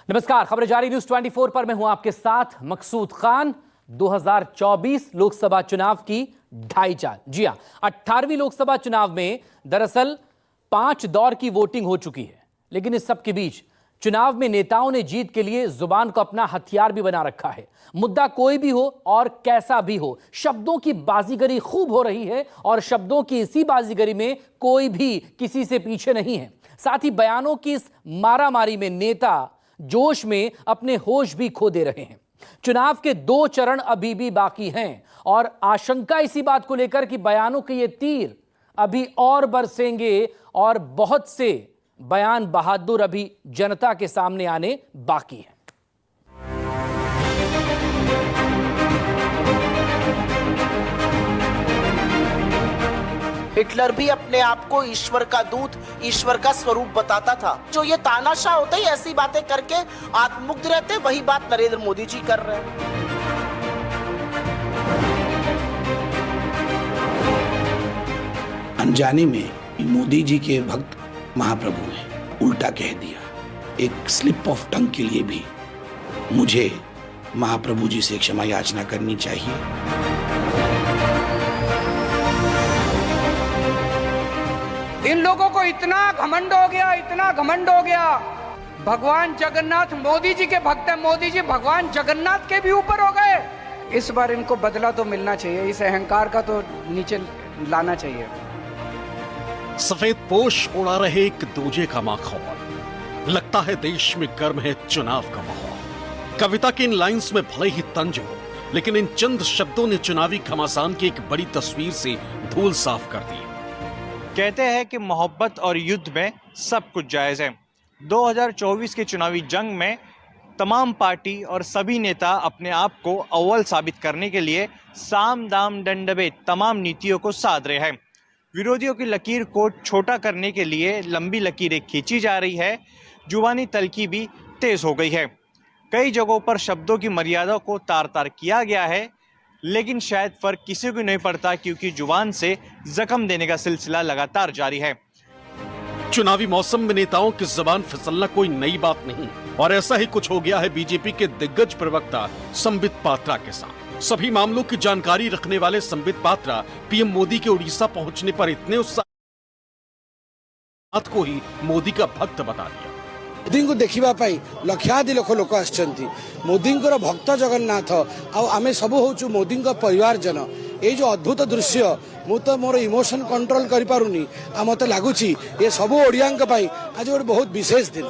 नमस्कार, खबरें जारी न्यूज 24 पर मैं हूं आपके साथ मकसूद खान। 2024 लोकसभा चुनाव की ढाई चाल। जी हां, 18वीं लोकसभा चुनाव में दरअसल 5 दौर की वोटिंग हो चुकी है, लेकिन इस सब के बीच चुनाव में नेताओं ने जीत के लिए जुबान को अपना हथियार भी बना रखा है। मुद्दा कोई भी हो और कैसा भी हो, शब्दों की बाजीगरी खूब हो रही है और शब्दों की इसी बाजीगरी में कोई भी किसी से पीछे नहीं है। साथ ही बयानों की इस मारामारी में नेता जोश में अपने होश भी खो दे रहे हैं। चुनाव के 2 चरण अभी भी बाकी हैं और आशंका इसी बात को लेकर कि बयानों के ये तीर अभी और बरसेंगे और बहुत से बयान बहादुर अभी जनता के सामने आने बाकी हैं। हिटलर भी अपने आप को ईश्वर का दूत, ईश्वर का स्वरूप बताता था। जो ये तानाशाह होते ही ऐसी बातें करके आत्ममुग्ध रहते, वही बात नरेंद्र मोदी जी कर रहे हैं। अनजाने में मोदी जी के भक्त महाप्रभु हैं, उल्टा कह दिया। एक स्लिप ऑफ टंग के लिए भी मुझे महाप्रभु जी से क्षमा याचना करनी चाहिए। इन लोगों को इतना घमंड हो गया, इतना घमंड हो गया। भगवान जगन्नाथ मोदी जी के भक्त हैं, मोदी जी भगवान जगन्नाथ के भी ऊपर हो गए। इस बार इनको बदला तो मिलना चाहिए, इस अहंकार का तो नीचे लाना चाहिए। सफेद पोश उड़ा रहे एक दूजे का माखौल, लगता है देश में गर्म है चुनाव का माहौल। कविता के इन लाइंस में भले ही तंज हो, लेकिन इन चंद शब्दों ने चुनावी घमासान की एक बड़ी तस्वीर से धूल साफ कर दी। कहते हैं कि मोहब्बत और युद्ध में सब कुछ जायज है। 2024 के चुनावी जंग में तमाम पार्टी और सभी नेता अपने आप को अव्वल साबित करने के लिए साम दाम दंडभेद तमाम नीतियों को साध रहे हैं। विरोधियों की लकीर को छोटा करने के लिए लंबी लकीरें खींची जा रही है। जुबानी तलखी भी तेज हो गई है। कई जगहों पर शब्दों की मर्यादा को तार तार किया गया है, लेकिन शायद फर्क किसी को नहीं पड़ता, क्योंकि जुबान से जख्म देने का सिलसिला लगातार जारी है। चुनावी मौसम में नेताओं की जुबान फिसलना कोई नई बात नहीं, और ऐसा ही कुछ हो गया है बीजेपी के दिग्गज प्रवक्ता संबित पात्रा के साथ। सभी मामलों की जानकारी रखने वाले संबित पात्रा पीएम मोदी के उड़ीसा पहुंचने पर इतने उत्साह को ही मोदी का भक्त बता दिया। मोदी को देखा लक्षाधि लक्ष लोक आसछंती। मोदी भक्त जगन्नाथ आम सब हूँ मोदी परिवार जन। ये जो अद्भुत दृश्य मु तो मोर इमोशन कंट्रोल कर पारुनी। मत लगुच ये सब ओडिया आज गोटे बहुत विशेष दिन।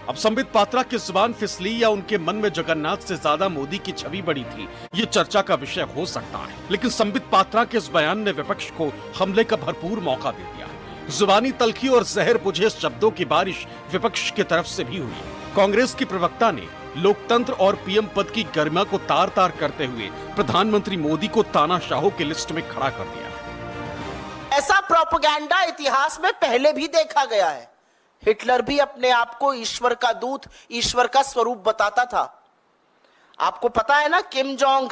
अब संबित पात्रा की जुबान फिसली या उनके मन में जगन्नाथ से ज्यादा मोदी की छवि बड़ी थी, ये चर्चा का विषय हो सकता है। लेकिन संबित पात्रा के इस बयान ने विपक्ष को हमले का भरपूर मौका दे दिया। जुबानी तलखी और जहर बुझे शब्दों की बारिश विपक्ष की तरफ से भी हुई। कांग्रेस की प्रवक्ता ने लोकतंत्र और पीएम पद की गरिमा को तार तार करते हुए प्रधानमंत्री मोदी को तानाशाहों की लिस्ट में खड़ा कर दिया। ऐसा प्रोपेगेंडा इतिहास में पहले भी देखा गया है। हिटलर भी अपने आप को ईश्वर का दूत, ईश्वर का स्वरूप बताता था। आपको पता है ना, किम जोंग,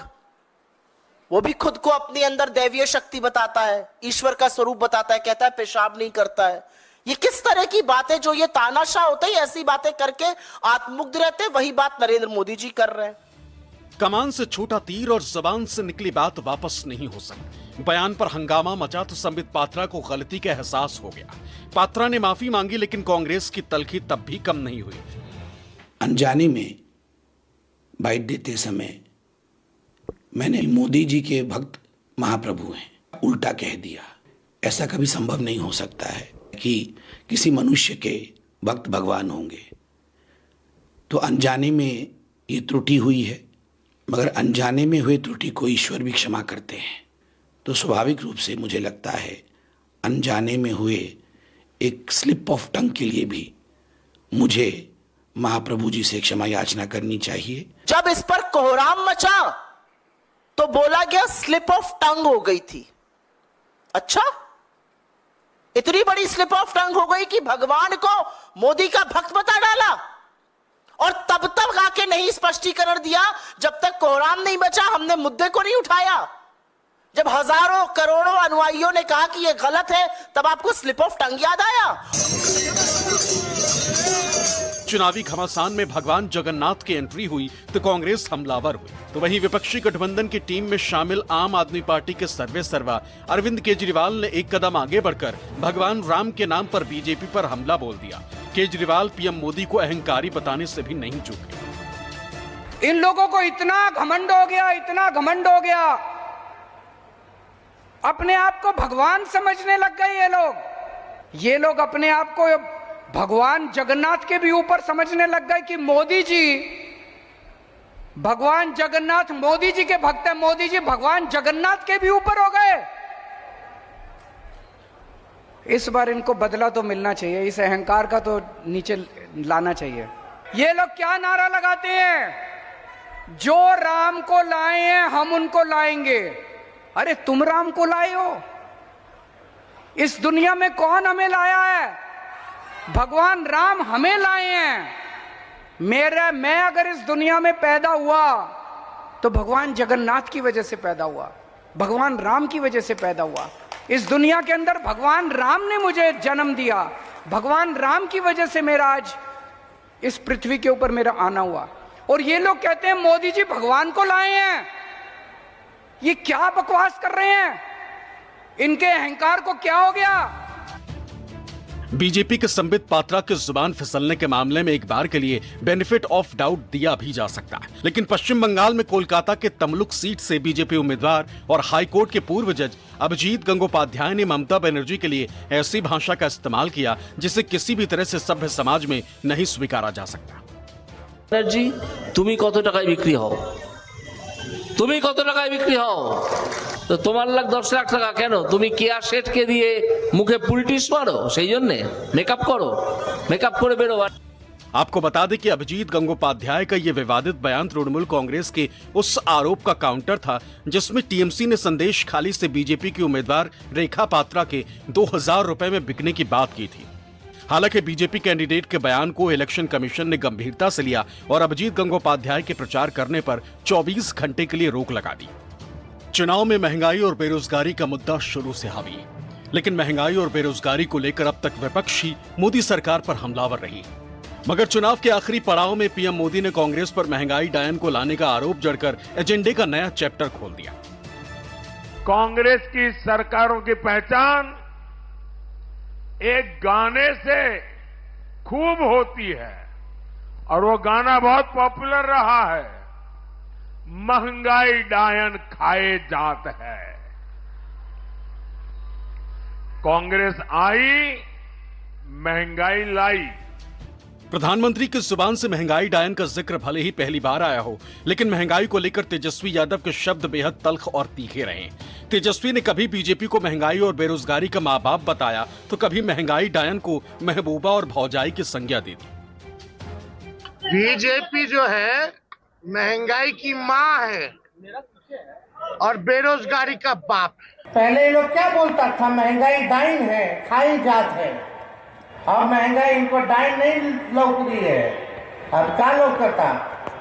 वो भी खुद को अपने अंदर दैवीय शक्ति बताता है, ईश्वर का स्वरूप बताता है, कहता है पेशाब नहीं करता है। ये किस तरह की बातें, जो ये तानाशाह होते ही ऐसी बातें करके आत्ममुग्ध रहते, वही बात नरेंद्र मोदी जी कर रहे हैं। कमान से छोटा तीर और जबान से निकली बात वापस नहीं हो सकती। बयान पर हंगामा मचा तो संबित पात्रा को गलती का एहसास हो गया। पात्रा ने माफी मांगी, लेकिन कांग्रेस की तलखी तब भी कम नहीं हुई। अनजाने में बाइट देते समय मैंने मोदी जी के भक्त महाप्रभु हैं, उल्टा कह दिया। ऐसा कभी संभव नहीं हो सकता है कि किसी मनुष्य के भक्त भगवान होंगे। तो अनजाने में ये त्रुटि हुई है, मगर अनजाने में हुए त्रुटि को ईश्वर भी क्षमा करते हैं। तो स्वाभाविक रूप से मुझे लगता है अनजाने में हुए एक स्लिप ऑफ टंग के लिए भी मुझे महाप्रभु जी से क्षमा याचना करनी चाहिए। जब इस पर कोहराम मचा तो बोला गया स्लिप ऑफ टंग हो गई थी। अच्छा, इतनी बड़ी स्लिप ऑफ टंग हो गई कि भगवान को मोदी का भक्त बता डाला, और तब तक आके नहीं स्पष्टीकरण दिया जब तक कोहराम नहीं बचा। हमने मुद्दे को नहीं उठाया। जब हजारों करोड़ों अनुयायियों ने कहा कि यह गलत है, तब आपको स्लिप ऑफ टंग याद आया। चुनावी घमासान में भगवान जगन्नाथ की एंट्री हुई तो कांग्रेस हमलावर हुई। तो वहीं विपक्षी गठबंधन की टीम में शामिल आम आदमी पार्टी के सर्वे सर्वा अरविंद केजरीवाल ने एक कदम आगे बढ़कर भगवान राम के नाम पर बीजेपी पर हमला बोल दिया। केजरीवाल पीएम मोदी को अहंकारी बताने से भी नहीं चूके। इन लोगों को इतना घमंड हो गया, इतना घमंड हो गया, अपने आप को भगवान समझने लग गए ये लोग अपने आप को भगवान जगन्नाथ के भी ऊपर समझने लग गए कि मोदी जी भगवान जगन्नाथ मोदी जी के भक्त हैं, मोदी जी भगवान जगन्नाथ के भी ऊपर हो गए। इस बार इनको बदला तो मिलना चाहिए, इस अहंकार का तो नीचे लाना चाहिए। ये लोग क्या नारा लगाते हैं, जो राम को लाए हैं हम उनको लाएंगे। अरे तुम राम को लाए हो? इस दुनिया में कौन हमें लाया है? भगवान राम हमें लाए हैं। मैं अगर इस दुनिया में पैदा हुआ तो भगवान जगन्नाथ की वजह से पैदा हुआ, भगवान राम की वजह से पैदा हुआ। इस दुनिया के अंदर भगवान राम ने मुझे जन्म दिया, भगवान राम की वजह से मेरा आज इस पृथ्वी के ऊपर मेरा आना हुआ। और ये लोग कहते हैं मोदी जी भगवान को लाए हैं। ये क्या बकवास कर रहे हैं? इनके अहंकार को क्या हो गया? बीजेपी के संबित पात्रा के जुबान फिसलने के मामले में एक बार के लिए बेनिफिट ऑफ डाउट दिया भी जा सकता है, लेकिन पश्चिम बंगाल में कोलकाता के तमलुक सीट से बीजेपी उम्मीदवार और हाईकोर्ट के पूर्व जज अभिजीत गंगोपाध्याय ने ममता बनर्जी के लिए ऐसी भाषा का इस्तेमाल किया जिसे किसी भी तरह से सभ्य समाज में नहीं स्वीकारा जा सकता। बनर्जी, তুমি কত টাকায় বিক্রি হও? তুমি কত টাকায় বিক্রি হও? তো তোমার লাখ 10 লাখ টাকা কেন? তুমি কেয়া শেঠকে দিয়ে মুখে পুলিটিস মারো, সেই জন্য মেকআপ করো, মেকআপ করে বেরো। आपको बता दें कि अभिजीत गंगोपाध्याय का ये विवादित बयान तृणमूल कांग्रेस के उस आरोप का काउंटर था जिसमें टीएमसी ने संदेश खाली से बीजेपी की उम्मीदवार रेखा पात्रा के 2000 रुपए में बिकने की बात की थी। हालांकि बीजेपी कैंडिडेट के बयान को इलेक्शन कमीशन ने गंभीरता से लिया और अभिजीत गंगोपाध्याय के प्रचार करने पर 24 घंटे के लिए रोक लगा दी। चुनाव में महंगाई और बेरोजगारी का मुद्दा शुरू से हावी है, लेकिन महंगाई और बेरोजगारी को लेकर अब तक विपक्ष ही मोदी सरकार पर हमलावर रही। मगर चुनाव के आखिरी पड़ाव में पीएम मोदी ने कांग्रेस पर महंगाई डायन को लाने का आरोप जड़कर एजेंडे का नया चैप्टर खोल दिया। कांग्रेस की सरकारों की पहचान एक गाने से खूब होती है और वो गाना बहुत पॉपुलर रहा है, महंगाई डायन खाए जात है। कांग्रेस आई, महंगाई लाई। प्रधानमंत्री की जुबान से महंगाई डायन का जिक्र भले ही पहली बार आया हो, लेकिन महंगाई को लेकर तेजस्वी यादव के शब्द बेहद तल्ख और तीखे रहे। तेजस्वी ने कभी बीजेपी को महंगाई और बेरोजगारी का माँ बाप बताया तो कभी महंगाई डायन को महबूबा और भौजाई की संज्ञा दी थी। बीजेपी जो है महंगाई की माँ है और बेरोजगारी का बाप है। पहले ये लोग क्या बोलता था, महंगाई डाइन है, खाई जात है। अब महंगाई इनको डाइन नहीं लौक रही है, अब क्या लौकता,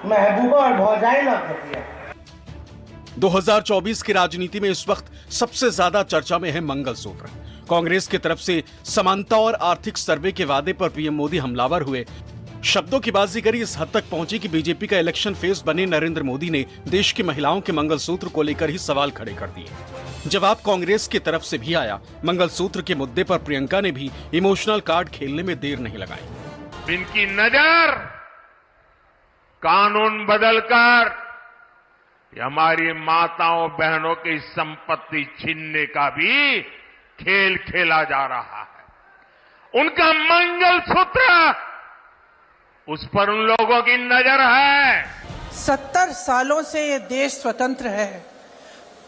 महबूबा और भौजाई लौकती है। 2024 की राजनीति में इस वक्त सबसे ज्यादा चर्चा में है मंगलसूत्र। कांग्रेस की तरफ से समानता और आर्थिक सर्वे के वादे पर पीएम मोदी हमलावर हुए। शब्दों की बाजीगरी इस हद तक पहुंची कि बीजेपी का इलेक्शन फेस बने नरेंद्र मोदी ने देश की महिलाओं के मंगलसूत्र को लेकर ही सवाल खड़े कर दिए। जवाब कांग्रेस की तरफ से भी आया। मंगलसूत्र के मुद्दे पर प्रियंका ने भी इमोशनल कार्ड खेलने में देर नहीं लगाई। इनकी नजर कानून बदलकर हमारी माताओं बहनों की संपत्ति छीनने का भी खेल खेला जा रहा है। उनका मंगलसूत्र, उस पर उन लोगों की नजर है। 70 सालों से ये देश स्वतंत्र है,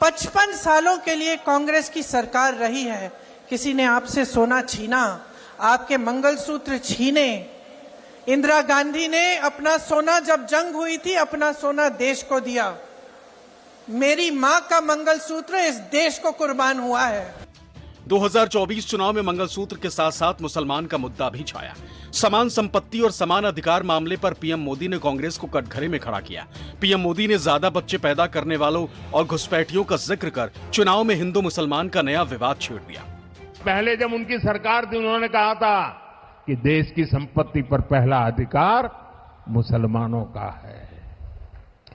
55 सालों के लिए कांग्रेस की सरकार रही है। किसी ने आपसे सोना छीना, आपके मंगलसूत्र छीने। इंदिरा गांधी ने अपना सोना, जब जंग हुई थी, अपना सोना देश को दिया। मेरी मां का मंगलसूत्र इस देश को कुर्बान हुआ है। 2024 चुनाव में मंगलसूत्र के साथ साथ मुसलमान का मुद्दा भी छाया। समान संपत्ति और समान अधिकार मामले पर पीएम मोदी ने कांग्रेस को कटघरे में खड़ा किया। पीएम मोदी ने ज्यादा बच्चे पैदा करने वालों और घुसपैठियों का जिक्र कर चुनाव में हिंदू मुसलमान का नया विवाद छेड़ दिया। पहले जब उनकी सरकार थी, उन्होंने कहा था कि देश की संपत्ति पर पहला अधिकार मुसलमानों का है।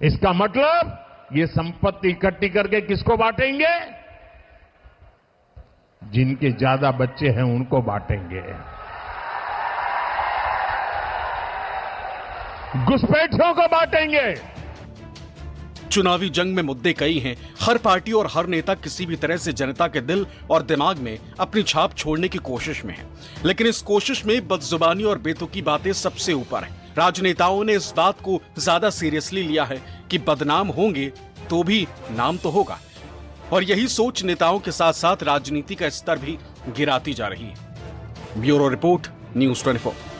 इसका मतलब ये संपत्ति इकट्ठी करके किसको बांटेंगे? जिनके ज्यादा बच्चे हैं उनको बांटेंगे। घुसपैठियों को बांटेंगे। चुनावी जंग में मुद्दे कई हैं। हर पार्टी और हर नेता किसी भी तरह से जनता के दिल और दिमाग में अपनी छाप छोड़ने की कोशिश में है, लेकिन इस कोशिश में बदजुबानी और बेतुकी बातें सबसे ऊपर हैं। राजनेताओं ने इस बात को ज्यादा सीरियसली लिया है कि बदनाम होंगे तो भी नाम तो होगा, और यही सोच नेताओं के साथ साथ राजनीति का स्तर भी गिराती जा रही है। Bureau report, news 24।